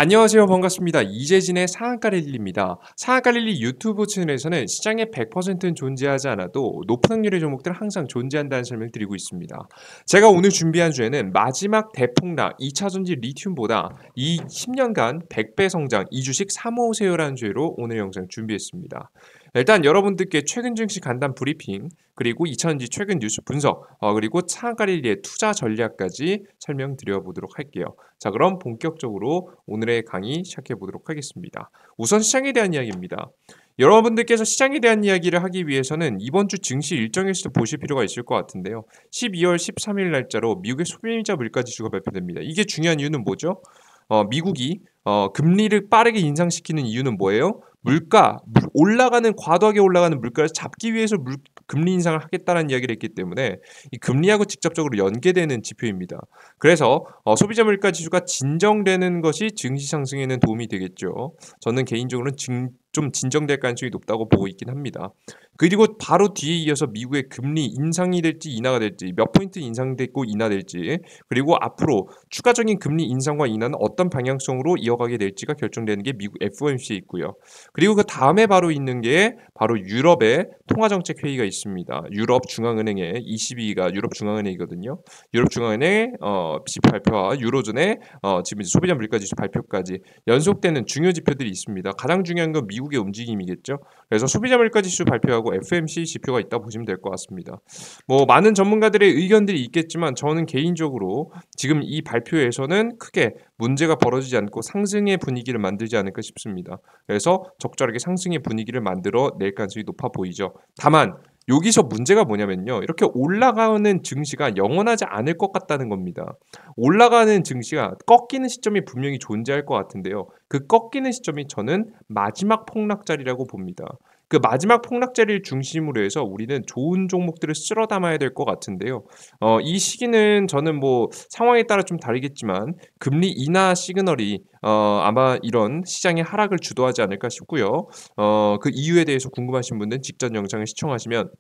안녕하세요. 반갑습니다. 이재진의 상한가릴리입니다. 상한가릴리 유튜브 채널에서는 시장의 100%는 존재하지 않아도 높은 확률의 종목들은 항상 존재한다는 설명을 드리고 있습니다. 제가 오늘 준비한 주제는 마지막 대폭락 2차전지 리튬보다 이 10년간 100배 성장 이 주식 사모으세요라는 주제로 오늘 영상 준비했습니다. 일단 여러분들께 최근 증시 간단 브리핑, 그리고 2차전지 최근 뉴스 분석, 그리고 상한가릴리의 투자 전략까지 설명드려보도록 할게요. 자, 그럼 본격적으로 오늘의 강의 시작해 보도록 하겠습니다. 우선 시장에 대한 이야기입니다. 여러분들께서 시장에 대한 이야기를 하기 위해서는 이번 주 증시 일정에서도 보실 필요가 있을 것 같은데요. 12월 13일 날짜로 미국의 소비자 물가지수가 발표됩니다. 이게 중요한 이유는 뭐죠? 미국이 금리를 빠르게 인상시키는 이유는 뭐예요? 올라가는 과도하게 올라가는 물가를 잡기 위해서 금리 인상을 하겠다는 이야기를 했기 때문에 이 금리하고 직접적으로 연계되는 지표입니다. 그래서 소비자 물가 지수가 진정되는 것이 증시 상승에는 도움이 되겠죠. 저는 개인적으로는 좀 진정될 가능성이 높다고 보고 있긴 합니다. 그리고 바로 뒤에 이어서 미국의 금리 인상이 될지 인하가 될지, 몇 포인트 인상됐고 인하될지, 그리고 앞으로 추가적인 금리 인상과 인하는 어떤 방향성으로 이어가게 될지가 결정되는 게 미국 FOMC에 있고요. 그리고 그 다음에 바로 있는 게 바로 유럽의 통화정책 회의가 있습니다. 유럽 중앙은행의 ECB가 유럽 중앙은행이거든요. 유럽 중앙은행 지표 발표와 유로존의 지금 이제 소비자 물가지수 발표까지 연속되는 중요 지표들이 있습니다. 가장 중요한 건 미국의 움직임이겠죠. 그래서 소비자 물가지수 발표하고 FOMC 지표가 있다 보시면 될 것 같습니다. 뭐 많은 전문가들의 의견들이 있겠지만 저는 개인적으로 지금 이 발표에서는 크게 문제가 벌어지지 않고 상승의 분위기를 만들지 않을까 싶습니다. 그래서 적절하게 상승의 분위기를 만들어 낼 가능성이 높아 보이죠. 다만 여기서 문제가 뭐냐면요. 이렇게 올라가는 증시가 영원하지 않을 것 같다는 겁니다. 올라가는 증시가 꺾이는 시점이 분명히 존재할 것 같은데요. 그 꺾이는 시점이 저는 마지막 폭락자리라고 봅니다. 그 마지막 폭락자리를 중심으로 해서 우리는 좋은 종목들을 쓸어 담아야 될 것 같은데요. 이 시기는 저는 뭐 상황에 따라 좀 다르겠지만 금리 인하 시그널이 아마 이런 시장의 하락을 주도하지 않을까 싶고요. 그 이유에 대해서 궁금하신 분들은 직전 영상을 시청하시면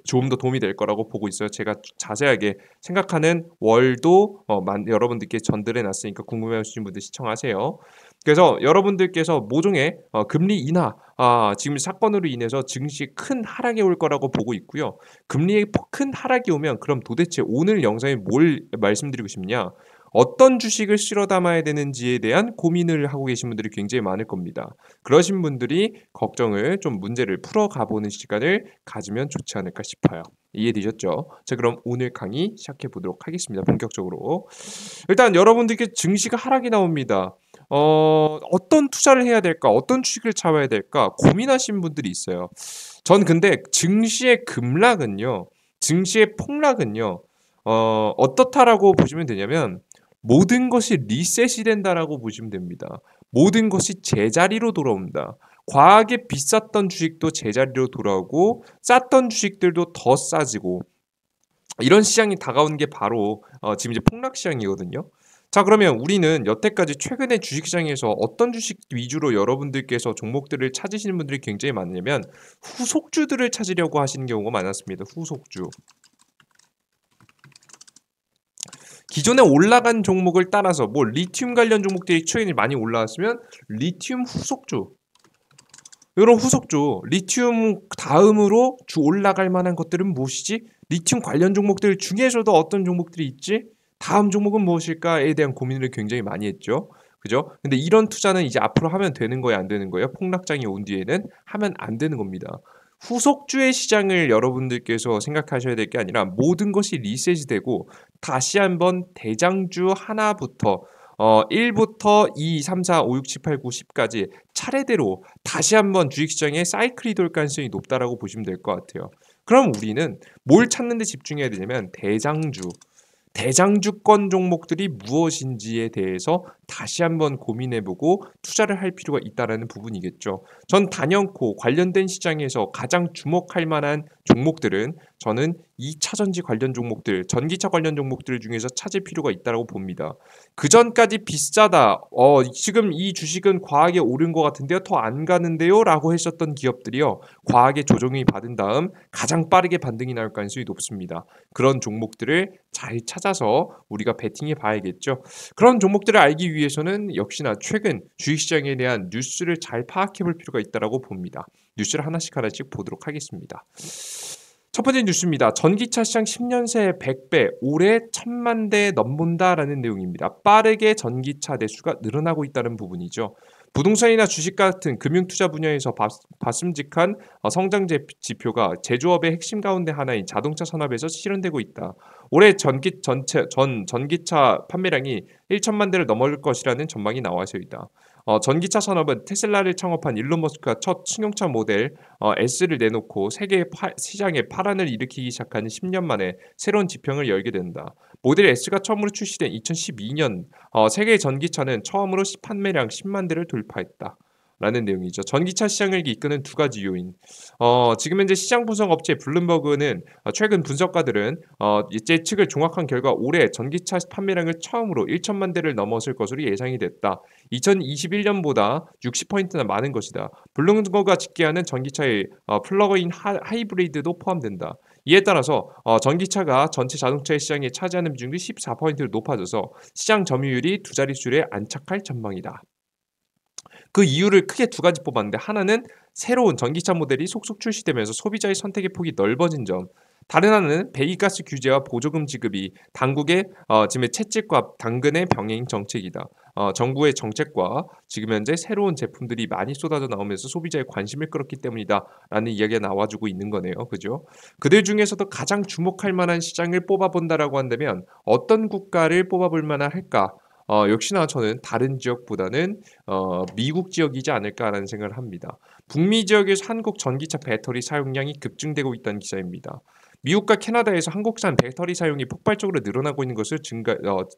조금 더 도움이 될 거라고 보고 있어요. 제가 자세하게 생각하는 월도 여러분들께 전달해 놨으니까 궁금해하시는 분들 시청하세요. 그래서 여러분들께서 모종의 금리 인하 지금 사건으로 인해서 증시 큰 하락이 올 거라고 보고 있고요. 금리의 큰 하락이 오면 그럼 도대체 오늘 영상에 뭘 말씀드리고 싶냐? 어떤 주식을 실어 담아야 되는지에 대한 고민을 하고 계신 분들이 굉장히 많을 겁니다. 그러신 분들이 걱정을 좀 문제를 풀어가 보는 시간을 가지면 좋지 않을까 싶어요. 이해되셨죠? 자, 그럼 오늘 강의 시작해 보도록 하겠습니다. 본격적으로. 일단 여러분들께 증시가 하락이 나옵니다. 어떤 투자를 해야 될까? 어떤 주식을 잡아야 될까? 고민하신 분들이 있어요. 전 근데 증시의 급락은요, 증시의 폭락은요, 어떻다라고 보시면 되냐면 모든 것이 리셋이 된다라고 보시면 됩니다. 모든 것이 제자리로 돌아온다. 과하게 비쌌던 주식도 제자리로 돌아오고 쌌던 주식들도 더 싸지고 이런 시장이 다가오는 게 바로 지금 이제 폭락 시장이거든요. 자, 그러면 우리는 여태까지 최근에 주식시장에서 어떤 주식 위주로 여러분들께서 종목들을 찾으시는 분들이 굉장히 많냐면 후속주들을 찾으려고 하시는 경우가 많았습니다. 후속주. 기존에 올라간 종목을 따라서 뭐 리튬 관련 종목들이 최근에 많이 올라왔으면 리튬 후속주, 이런 후속주, 리튬 다음으로 주 올라갈 만한 것들은 무엇이지? 리튬 관련 종목들 중에서도 어떤 종목들이 있지? 다음 종목은 무엇일까에 대한 고민을 굉장히 많이 했죠. 그죠? 근데 이런 투자는 이제 앞으로 하면 되는 거예요, 안 되는 거예요? 폭락장이 온 뒤에는 하면 안 되는 겁니다. 후속주의 시장을 여러분들께서 생각하셔야 될 게 아니라 모든 것이 리셋이 되고 다시 한번 대장주 하나부터 1부터 2, 3, 4, 5, 6, 7, 8, 9, 10까지 차례대로 다시 한번 주식시장에 사이클이 돌 가능성이 높다라고 보시면 될 것 같아요. 그럼 우리는 뭘 찾는 데 집중해야 되냐면 대장주권 종목들이 무엇인지에 대해서 다시 한번 고민해보고 투자를 할 필요가 있다는 부분이겠죠. 전 단연코 관련된 시장에서 가장 주목할 만한 종목들은 저는 2차 전지 관련 종목들, 전기차 관련 종목들 중에서 찾을 필요가 있다고 봅니다. 그 전까지 비싸다. 지금 이 주식은 과하게 오른 것 같은데요. 더 안 가는데요? 라고 했었던 기업들이요. 과하게 조정이 받은 다음 가장 빠르게 반등이 나올 가능성이 높습니다. 그런 종목들을 잘 찾아서 우리가 베팅해 봐야겠죠. 그런 종목들을 알기 위해서는 역시나 최근 주식시장에 대한 뉴스를 잘 파악해 볼 필요가 있다고 봅니다. 뉴스를 하나씩 보도록 하겠습니다. 첫 번째 뉴스입니다. 전기차 시장 10년 새 100배, 올해 1000만 대 넘는다라는 내용입니다. 빠르게 전기차 대수가 늘어나고 있다는 부분이죠. 부동산이나 주식 같은 금융투자 분야에서 봤음직한 성장 지표가 제조업의 핵심 가운데 하나인 자동차 산업에서 실현되고 있다. 올해 전기차 판매량이 1천만 대를 넘을 것이라는 전망이 나와서이다. 전기차 산업은 테슬라를 창업한 일론 머스크가 첫 승용차 모델 S를 내놓고 세계 시장에 파란을 일으키기 시작한 10년 만에 새로운 지평을 열게 된다. 모델 S가 처음으로 출시된 2012년 세계 전기차는 처음으로 판매량 10만 대를 돌파했다. 라는 내용이죠. 전기차 시장을 이끄는 두 가지 요인. 지금 현재 시장 분석 업체 블룸버그는 최근 분석가들은 예측을 종합한 결과 올해 전기차 판매량을 처음으로 1천만 대를 넘어설 것으로 예상이 됐다. 2021년보다 60%나 많은 것이다. 블룸버그가 집계하는 전기차의 플러그인 하이브리드도 포함된다. 이에 따라서 전기차가 전체 자동차 시장에 차지하는 비중이 14%로 높아져서 시장 점유율이 두 자릿수에 안착할 전망이다. 그 이유를 크게 두 가지 뽑았는데, 하나는 새로운 전기차 모델이 속속 출시되면서 소비자의 선택의 폭이 넓어진 점, 다른 하나는 배기가스 규제와 보조금 지급이 당국의 지금의 채찍과 당근의 병행 정책이다. 정부의 정책과 지금 현재 새로운 제품들이 많이 쏟아져 나오면서 소비자의 관심을 끌었기 때문이다라는 이야기가 나와주고 있는 거네요. 그죠? 그들 중에서도 가장 주목할 만한 시장을 뽑아본다라고 한다면 어떤 국가를 뽑아볼 만할까? 역시나 저는 다른 지역보다는 미국 지역이지 않을까라는 생각을 합니다. 북미 지역에서 한국 전기차 배터리 사용량이 급증되고 있다는 기사입니다. 미국과 캐나다에서 한국산 배터리 사용이 폭발적으로 늘어나고 있는 것을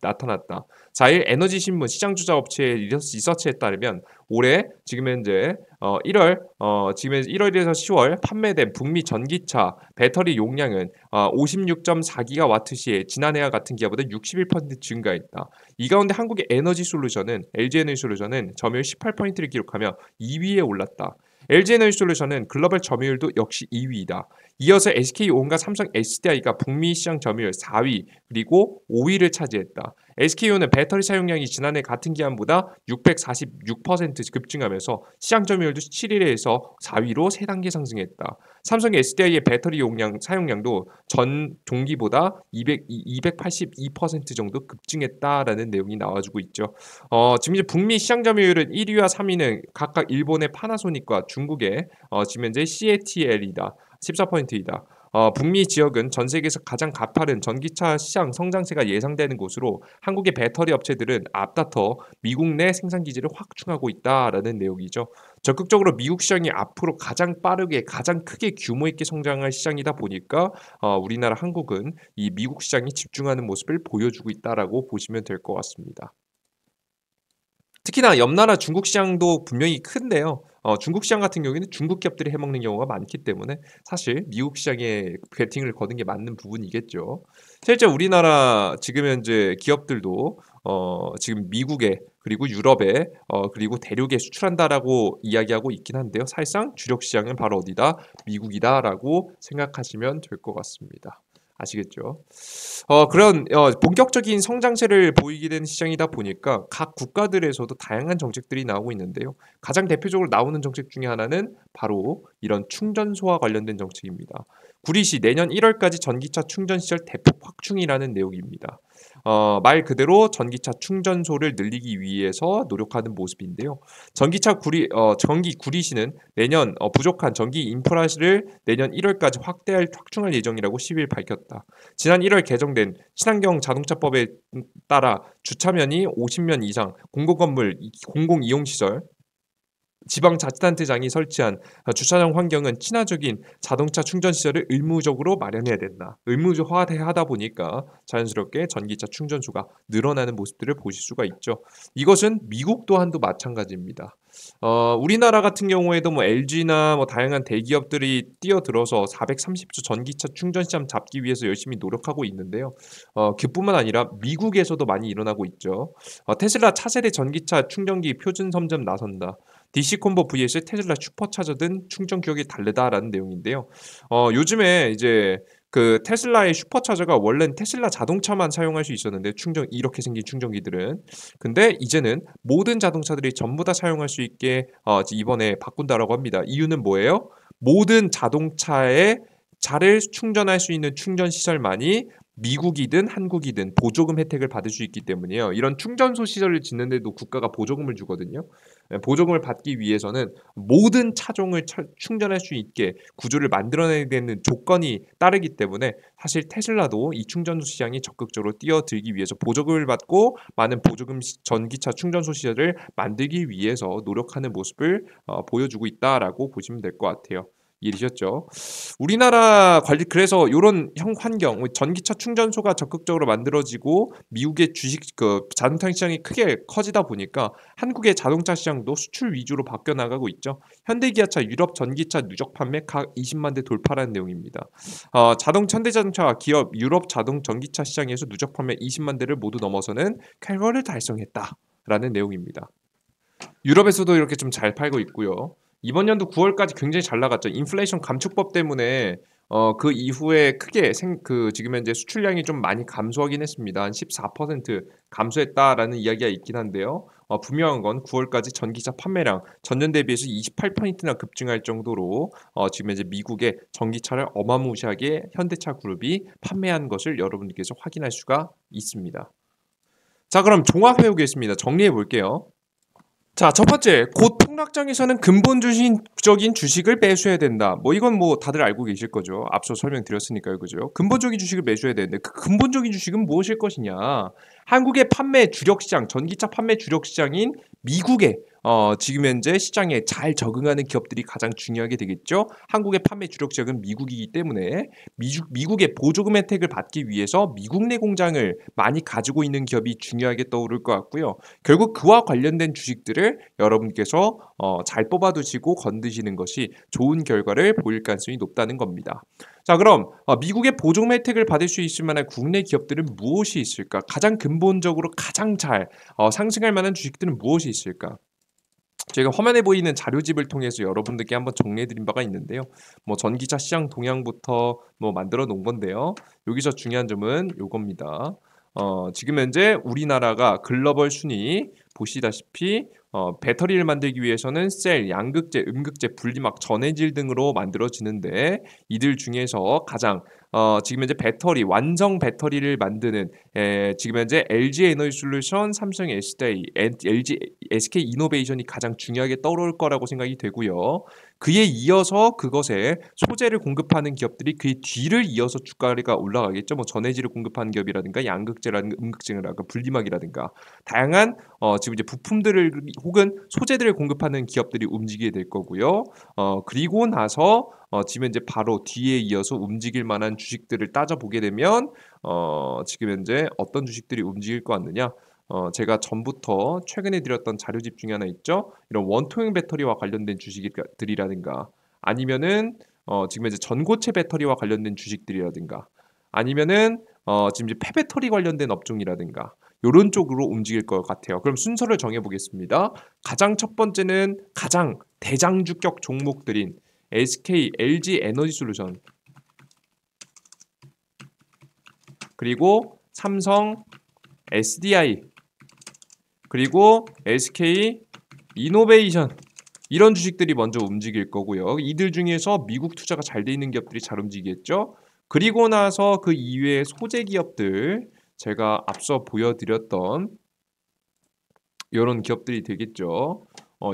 나타났다. 4일 에너지신문 시장조사업체의 리서치에 따르면 올해 지금 현재 1월에서 10월 판매된 북미 전기차 배터리 용량은 56.4기가와트 시에 지난해와 같은 기간보다 61% 증가했다. 이 가운데 한국의 LG에너지솔루션은 점유율 18%를 기록하며 2위에 올랐다. LG에너지솔루션은 글로벌 점유율도 역시 2위이다. 이어서 SK온과 삼성 SDI가 북미 시장 점유율 4위 그리고 5위를 차지했다. SK온은 배터리 사용량이 지난해 같은 기간보다 646% 급증하면서 시장 점유율도 7위에서 4위로 3단계 상승했다. 삼성 SDI의 배터리 사용량도 전 동기보다 282% 정도 급증했다라는 내용이 나와주고 있죠. 지금 이제 북미 시장 점유율은 1위와 3위는 각각 일본의 파나소닉과 중국의 지금 현재 CATL이다. 14%이다. 북미 지역은 전 세계에서 가장 가파른 전기차 시장 성장세가 예상되는 곳으로 한국의 배터리 업체들은 앞다퉈 미국 내 생산 기지를 확충하고 있다라는 내용이죠. 적극적으로 미국 시장이 앞으로 가장 빠르게 가장 크게 규모 있게 성장할 시장이다 보니까 우리나라 한국은 이 미국 시장에 집중하는 모습을 보여주고 있다라고 보시면 될 것 같습니다. 특히나 옆나라 중국 시장도 분명히 큰데요. 중국 시장 같은 경우에는 중국 기업들이 해먹는 경우가 많기 때문에 사실 미국 시장에 베팅을 거는 게 맞는 부분이겠죠. 실제 우리나라 지금 현재 기업들도 지금 미국에 그리고 유럽에 그리고 대륙에 수출한다라고 이야기하고 있긴 한데요. 사실상 주력 시장은 바로 어디다? 미국이다라고 생각하시면 될 것 같습니다. 아시겠죠? 그런 본격적인 성장세를 보이게 된 시장이다 보니까 각 국가들에서도 다양한 정책들이 나오고 있는데요. 가장 대표적으로 나오는 정책 중에 하나는 바로 이런 충전소와 관련된 정책입니다. 구리시 내년 1월까지 전기차 충전 시설 대폭 확충이라는 내용입니다. 말 그대로 전기차 충전소를 늘리기 위해서 노력하는 모습인데요. 전기 구리시는 내년 부족한 전기 인프라를 내년 1월까지 확충할 예정이라고 10일 밝혔다. 지난 1월 개정된 친환경 자동차법에 따라 주차면이 50면 이상 공공건물, 공공이용시설, 지방자치단체장이 설치한 주차장 환경은 친화적인 자동차 충전 시설을 의무적으로 마련해야 된다. 의무화하다 보니까 자연스럽게 전기차 충전소가 늘어나는 모습들을 보실 수가 있죠. 이것은 미국 또한도 마찬가지입니다. 우리나라 같은 경우에도 뭐 LG나 뭐 다양한 대기업들이 뛰어들어서 430조 전기차 충전 시장 잡기 위해서 열심히 노력하고 있는데요. 그뿐만 아니라 미국에서도 많이 일어나고 있죠. 테슬라 차세대 전기차 충전기 표준 점점 나선다. DC 콤보 vs 테슬라 슈퍼차저 등 충전 규격이 다르다라는 내용인데요. 요즘에 이제 그 테슬라의 슈퍼차저가 원래는 테슬라 자동차만 사용할 수 있었는데 충전 이렇게 생긴 충전기들은 근데 이제는 모든 자동차들이 전부 다 사용할 수 있게 이번에 바꾼다라고 합니다. 이유는 뭐예요? 모든 자동차에 차를 충전할 수 있는 충전 시설만이 미국이든 한국이든 보조금 혜택을 받을 수 있기 때문이에요. 이런 충전소 시설을 짓는데도 국가가 보조금을 주거든요. 보조금을 받기 위해서는 모든 차종을 충전할 수 있게 구조를 만들어내야 되는 조건이 따르기 때문에 사실 테슬라도 이 충전소 시장이 적극적으로 뛰어들기 위해서 보조금을 받고 많은 보조금 전기차 충전소 시설을 만들기 위해서 노력하는 모습을 보여주고 있다라고 보시면 될 것 같아요. 이해되셨죠? 우리나라 관리 그래서 요런 환경 전기차 충전소가 적극적으로 만들어지고 미국의 주식 자동차 시장이 크게 커지다 보니까 한국의 자동차 시장도 수출 위주로 바뀌어 나가고 있죠. 현대기아차 유럽 전기차 누적 판매 각 20만 대 돌파라는 내용입니다. 현대자동차와 기업 유럽 자동 전기차 시장에서 누적 판매 20만 대를 모두 넘어서는 쾌거를 달성했다라는 내용입니다. 유럽에서도 이렇게 좀 잘 팔고 있고요. 이번 연도 9월까지 굉장히 잘 나갔죠. 인플레이션 감축법 때문에 그 이후에 크게 지금 현재 수출량이 좀 많이 감소하긴 했습니다. 한 14% 감소했다라는 이야기가 있긴 한데요. 분명한 건 9월까지 전기차 판매량 전년 대비해서 28%나 급증할 정도로 지금 현재 미국의 전기차를 어마무시하게 현대차 그룹이 판매한 것을 여러분들께서 확인할 수가 있습니다. 자, 그럼 종합해보겠습니다. 정리해 볼게요. 자, 첫 번째, 곧 폭락장에서는 근본적인 주식을 매수해야 된다. 뭐 이건 뭐 다들 알고 계실 거죠. 앞서 설명드렸으니까요, 그죠? 근본적인 주식을 매수해야 되는데 그 근본적인 주식은 무엇일 것이냐? 한국의 판매 주력 시장, 전기차 판매 주력 시장인 미국의 지금 현재 시장에 잘 적응하는 기업들이 가장 중요하게 되겠죠. 한국의 판매 주력 지역은 미국이기 때문에 미국의 보조금 혜택을 받기 위해서 미국 내 공장을 많이 가지고 있는 기업이 중요하게 떠오를 것 같고요. 결국 그와 관련된 주식들을 여러분께서 잘 뽑아두시고 건드시는 것이 좋은 결과를 보일 가능성이 높다는 겁니다. 자, 그럼 미국의 보조금 혜택을 받을 수 있을 만한 국내 기업들은 무엇이 있을까? 가장 근본적으로 가장 잘 상승할 만한 주식들은 무엇이 있을까? 제가 화면에 보이는 자료집을 통해서 여러분들께 한번 정리해드린 바가 있는데요. 뭐 전기차 시장 동향부터 뭐 만들어 놓은 건데요. 여기서 중요한 점은 요겁니다. 지금 현재 우리나라가 글로벌 순위 보시다시피 배터리를 만들기 위해서는 셀, 양극재, 음극재, 분리막, 전해질 등으로 만들어지는데 이들 중에서 가장 지금 현재 배터리 완성 배터리를 만드는 지금 현재 LG 에너지 솔루션, 삼성 SDI, LG SK 이노베이션이 가장 중요하게 떠오를 거라고 생각이 되고요. 그에 이어서 그것에 소재를 공급하는 기업들이 그의 뒤를 이어서 주가가 올라가겠죠. 뭐 전해질을 공급하는 기업이라든가 양극재라든가 음극재라든가 분리막이라든가 다양한 지금 이제 부품들을 혹은 소재들을 공급하는 기업들이 움직이게 될 거고요. 그리고 나서 지금 현재 바로 뒤에 이어서 움직일 만한 주식들을 따져보게 되면 지금 현재 어떤 주식들이 움직일 것 같느냐? 제가 전부터 최근에 드렸던 자료집 중에 하나 있죠. 이런 원통형 배터리와 관련된 주식들이라든가 아니면은 지금 현재 전고체 배터리와 관련된 주식들이라든가 아니면은 지금 이제 폐배터리 관련된 업종이라든가 요런 쪽으로 움직일 것 같아요. 그럼 순서를 정해 보겠습니다. 가장 첫 번째는 가장 대장주격 종목들인 SK, LG 에너지 솔루션 그리고 삼성, SDI 그리고 SK 이노베이션 이런 주식들이 먼저 움직일 거고요. 이들 중에서 미국 투자가 잘 돼 있는 기업들이 잘 움직이겠죠. 그리고 나서 그 이외의 소재 기업들 제가 앞서 보여드렸던 이런 기업들이 되겠죠.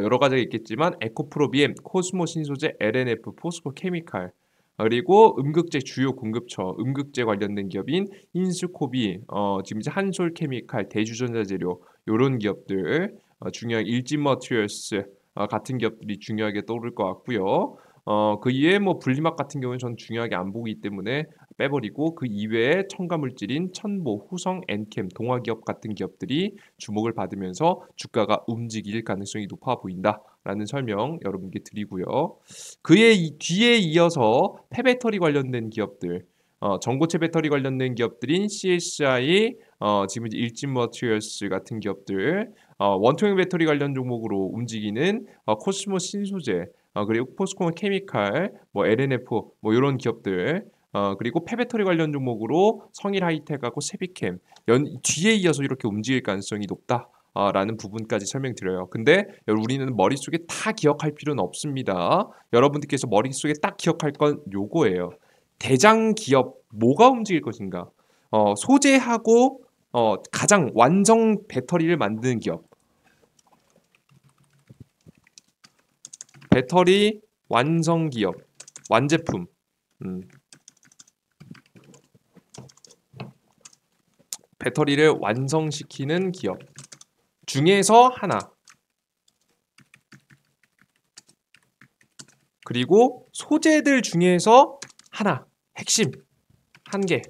여러 가지가 있겠지만 에코프로비엠, 코스모 신소재, LNF, 포스코 케미칼 그리고 음극재 주요 공급처, 음극재 관련된 기업인 인스코비, 지금 이제 한솔케미칼, 대주전자재료 이런 기업들 중요한 일진머티리얼스 같은 기업들이 중요하게 떠오를 것 같고요. 그 이외에 뭐 분리막 같은 경우는 전 중요하게 안 보기 때문에 빼버리고 그 이외에 첨가물질인 천보, 후성, 엔캠, 동화기업 같은 기업들이 주목을 받으면서 주가가 움직일 가능성이 높아 보인다. 라는 설명 여러분께 드리고요. 그의 뒤에 이어서 폐배터리 관련된 기업들, 전고체 배터리 관련된 기업들인 CSI, 지금 이제 일진 머티리얼스 같은 기업들, 원통형 배터리 관련 종목으로 움직이는 코스모 신소재, 그리고 포스코 케미칼, 뭐 LNF, 뭐 이런 기업들, 그리고 폐배터리 관련 종목으로 성일 하이텍하고 세비캠 뒤에 이어서 이렇게 움직일 가능성이 높다. 라는 부분까지 설명드려요. 근데 우리는 머릿속에 다 기억할 필요는 없습니다. 여러분들께서 머릿속에 딱 기억할 건 요거예요. 대장 기업 뭐가 움직일 것인가? 소재하고 가장 완성 배터리를 만드는 기업. 배터리 완성 기업. 완제품. 배터리를 완성시키는 기업 중에서 하나. 그리고 소재들 중에서 하나. 핵심. 한 개.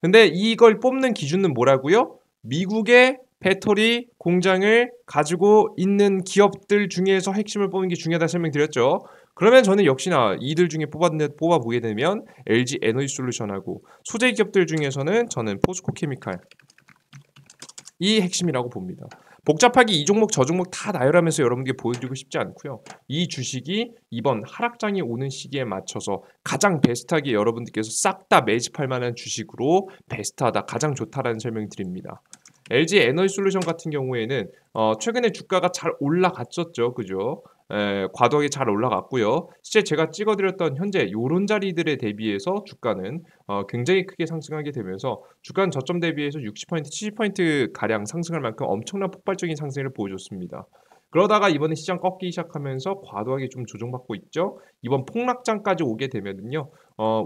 근데 이걸 뽑는 기준은 뭐라고요? 미국의 배터리 공장을 가지고 있는 기업들 중에서 핵심을 뽑는 게 중요하다 설명드렸죠. 그러면 저는 역시나 이들 중에 뽑아보게 되면 LG 에너지 솔루션하고 소재 기업들 중에서는 저는 포스코 케미칼 이 핵심이라고 봅니다. 복잡하게 이 종목 저 종목 다 나열하면서 여러분께 보여드리고 싶지 않고요. 이 주식이 이번 하락장이 오는 시기에 맞춰서 가장 베스트하게 여러분들께서 싹 다 매집할 만한 주식으로 베스트하다, 가장 좋다라는 설명을 드립니다. LG 에너지 솔루션 같은 경우에는 최근에 주가가 잘 올라갔었죠. 그죠? 과도하게 잘 올라갔고요. 실제 제가 찍어드렸던 현재 이런 자리들에 대비해서 주가는 굉장히 크게 상승하게 되면서 주가는 저점 대비해서 60%, 70% 가량 상승할 만큼 엄청난 폭발적인 상승을 보여줬습니다. 그러다가 이번에 시장 꺾이기 시작하면서 과도하게 좀 조정받고 있죠. 이번 폭락장까지 오게 되면은요,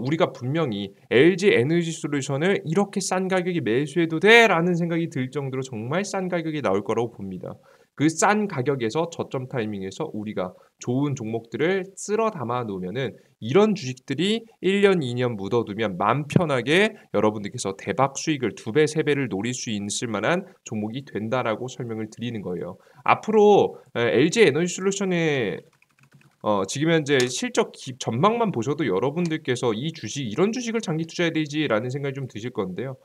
우리가 분명히 LG 에너지 솔루션을 이렇게 싼 가격에 매수해도 돼라는 생각이 들 정도로 정말 싼 가격이 나올 거라고 봅니다. 그 싼 가격에서 저점 타이밍에서 우리가 좋은 종목들을 쓸어 담아 놓으면은 이런 주식들이 1년, 2년 묻어두면 맘 편하게 여러분들께서 대박 수익을 2배, 3배를 노릴 수 있을 만한 종목이 된다라고 설명을 드리는 거예요. 앞으로 LG 에너지 솔루션의 지금 현재 실적 전망만 보셔도 여러분들께서 이 주식 이런 주식을 장기 투자해야 되지라는 생각이 좀 드실 건데요.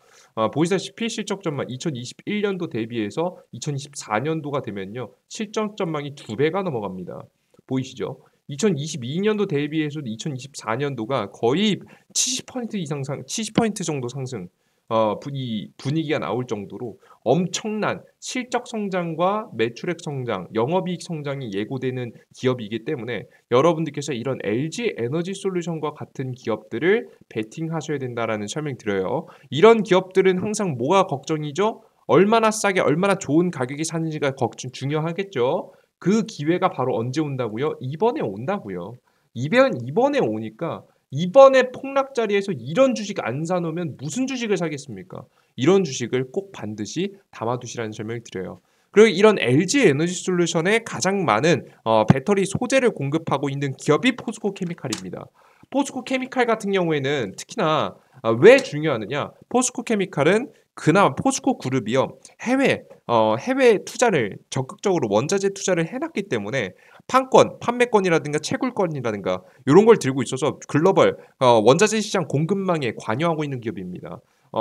보시다시피 실적 전망 2021년도 대비해서 2024년도가 되면요. 실적 전망이 2배가 넘어갑니다. 보이시죠? 2022년도 대비해서 2024년도가 거의 70% 이상 70% 정도 상승 분위기가 나올 정도로 엄청난 실적 성장과 매출액 성장, 영업이익 성장이 예고되는 기업이기 때문에 여러분들께서 이런 LG 에너지 솔루션과 같은 기업들을 베팅하셔야 된다라는 설명 드려요. 이런 기업들은 항상 뭐가 걱정이죠? 얼마나 싸게 얼마나 좋은 가격에 사는지가 중요하겠죠. 그 기회가 바로 언제 온다고요? 이번에 온다고요. 이번에 오니까 이번에 폭락 자리에서 이런 주식 안 사놓으면 무슨 주식을 사겠습니까? 이런 주식을 꼭 반드시 담아두시라는 설명을 드려요. 그리고 이런 LG 에너지 솔루션에 가장 많은 배터리 소재를 공급하고 있는 기업이 포스코 케미칼입니다. 포스코 케미칼 같은 경우에는 특히나 왜 중요하느냐? 포스코 케미칼은 그나마 포스코 그룹이요 해외 투자를 적극적으로 원자재 투자를 해놨기 때문에 판매권이라든가 채굴권이라든가 이런 걸 들고 있어서 글로벌 원자재 시장 공급망에 관여하고 있는 기업입니다.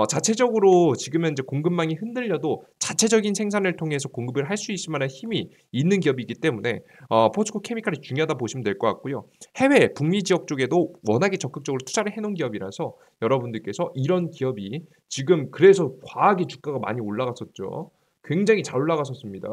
자체적으로 지금 현재 공급망이 흔들려도 자체적인 생산을 통해서 공급을 할 수 있을 만한 힘이 있는 기업이기 때문에 포스코 케미칼이 중요하다 보시면 될 것 같고요. 해외 북미 지역 쪽에도 워낙에 적극적으로 투자를 해놓은 기업이라서 여러분들께서 이런 기업이 지금 그래서 과하게 주가가 많이 올라갔었죠. 굉장히 잘 올라갔었습니다.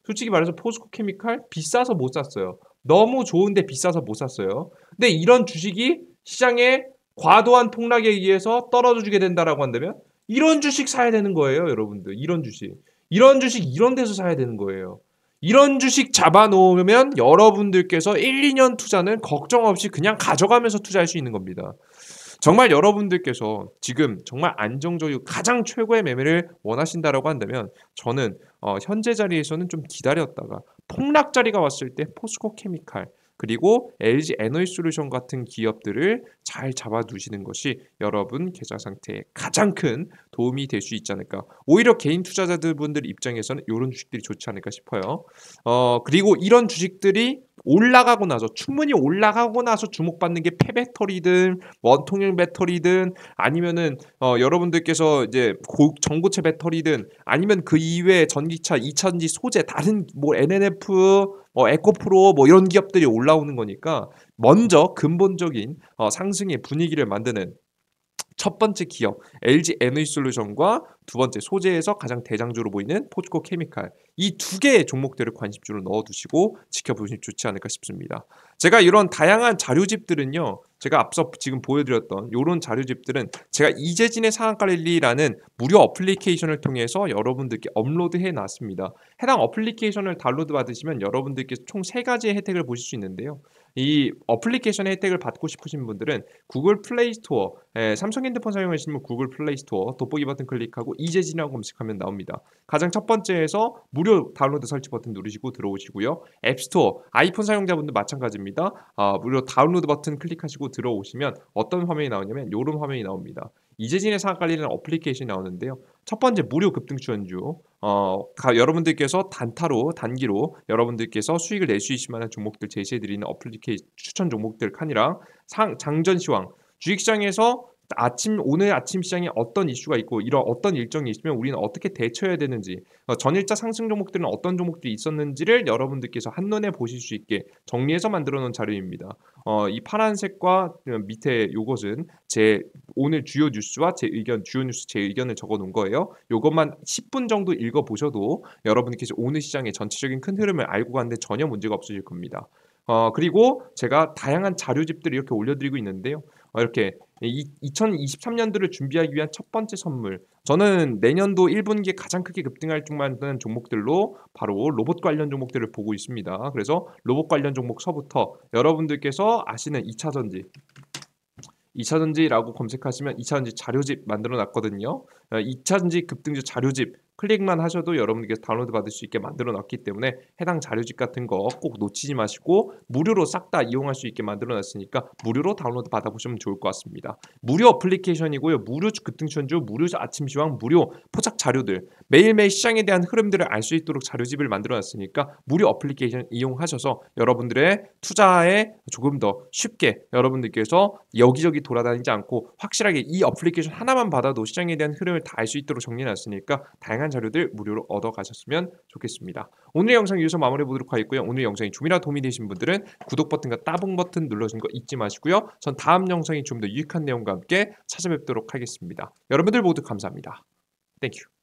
솔직히 말해서 포스코 케미칼 비싸서 못 샀어요. 너무 좋은데 비싸서 못 샀어요. 근데 이런 주식이 시장에 과도한 폭락에 의해서 떨어져 주게 된다라고 한다면 이런 주식 사야 되는 거예요, 여러분들. 이런 주식. 이런 주식 이런 데서 사야 되는 거예요. 이런 주식 잡아 놓으면 여러분들께서 1, 2년 투자는 걱정 없이 그냥 가져가면서 투자할 수 있는 겁니다. 정말 여러분들께서 지금 정말 안정적이고 가장 최고의 매매를 원하신다라고 한다면 저는 현재 자리에서는 좀 기다렸다가 폭락 자리가 왔을 때 포스코 케미칼 그리고 LG 에너지솔루션 같은 기업들을 잘 잡아두시는 것이 여러분 계좌 상태에 가장 큰 도움이 될 수 있지 않을까. 오히려 개인 투자자들 입장에서는 이런 주식들이 좋지 않을까 싶어요. 그리고 이런 주식들이 올라가고 나서 충분히 올라가고 나서 주목받는 게 폐배터리든 원통형 배터리든 아니면은 여러분들께서 이제 전고체 배터리든 아니면 그 이외에 전기차, 이차전지 소재 다른 뭐 NNF, 에코프로 뭐 이런 기업들이 올라오는 거니까 먼저 근본적인 상승의 분위기를 만드는 첫 번째 기업 LG 에너지솔루션과 두 번째 소재에서 가장 대장주로 보이는 포스코 케미칼 이 두 개의 종목들을 관심주로 넣어두시고 지켜보시면 좋지 않을까 싶습니다. 제가 이런 다양한 자료집들은요. 제가 앞서 지금 보여드렸던 이런 자료집들은 제가 이재진의 상한가 랠리라는 무료 어플리케이션을 통해서 여러분들께 업로드해 놨습니다. 해당 어플리케이션을 다운로드 받으시면 여러분들께서 총 3가지의 혜택을 보실 수 있는데요. 이 어플리케이션의 혜택을 받고 싶으신 분들은 구글 플레이 스토어, 삼성 핸드폰 사용하시면 구글 플레이 스토어 돋보기 버튼 클릭하고 이재진이라고 검색하면 나옵니다. 가장 첫 번째에서 무료 다운로드 설치 버튼 누르시고 들어오시고요. 앱스토어, 아이폰 사용자분들 마찬가지입니다. 무료 다운로드 버튼 클릭하시고 들어오시면 어떤 화면이 나오냐면 이런 화면이 나옵니다. 이재진의 상한가리는 어플리케이션이 나오는데요. 첫 번째 무료 급등 추천주 여러분들께서 단기로 여러분들께서 수익을 낼 수 있을 만한 종목들 제시해드리는 어플리케이션 추천 종목들 칸이랑 장전시황 주식시장에서 오늘 아침 시장에 어떤 이슈가 있고 이런 어떤 일정이 있으면 우리는 어떻게 대처해야 되는지 전일자 상승 종목들은 어떤 종목들이 있었는지를 여러분들께서 한눈에 보실 수 있게 정리해서 만들어 놓은 자료입니다. 이 파란색과 밑에 요것은 제 오늘 주요 뉴스와 주요 뉴스 제 의견을 적어 놓은 거예요. 요것만 10분 정도 읽어 보셔도 여러분께서 오늘 시장의 전체적인 큰 흐름을 알고 가는데 전혀 문제가 없으실 겁니다. 그리고 제가 다양한 자료집들을 이렇게 올려드리고 있는데요. 이렇게 2023년도를 준비하기 위한 첫 번째 선물. 저는 내년도 1분기에 가장 크게 급등할 만한 종목들로 바로 로봇 관련 종목들을 보고 있습니다. 그래서 로봇 관련 종목서부터 여러분들께서 아시는 2차전지라고 검색하시면 2차전지 자료집 만들어 놨거든요. 2차전지 급등주 자료집 클릭만 하셔도 여러분들께서 다운로드 받을 수 있게 만들어 놨기 때문에 해당 자료집 같은 거 꼭 놓치지 마시고 무료로 싹 다 이용할 수 있게 만들어 놨으니까 무료로 다운로드 받아보시면 좋을 것 같습니다. 무료 어플리케이션이고요. 무료 급등주주, 무료 아침 시황, 무료 포착 자료들 매일매일 시장에 대한 흐름들을 알 수 있도록 자료집을 만들어 놨으니까 무료 어플리케이션 이용하셔서 여러분들의 투자에 조금 더 쉽게 여러분들께서 여기저기 돌아다니지 않고 확실하게 이 어플리케이션 하나만 받아도 시장에 대한 흐름을 다 알 수 있도록 정리해 놨으니까 다양한 자료들 무료로 얻어 가셨으면 좋겠습니다. 오늘 영상 여기서 마무리해 보도록 하겠고요. 오늘 영상이 좀이라도 도움이 되신 분들은 구독 버튼과 따봉 버튼 눌러주는 거 잊지 마시고요. 전 다음 영상이 좀 더 유익한 내용과 함께 찾아뵙도록 하겠습니다. 여러분들 모두 감사합니다. 땡큐.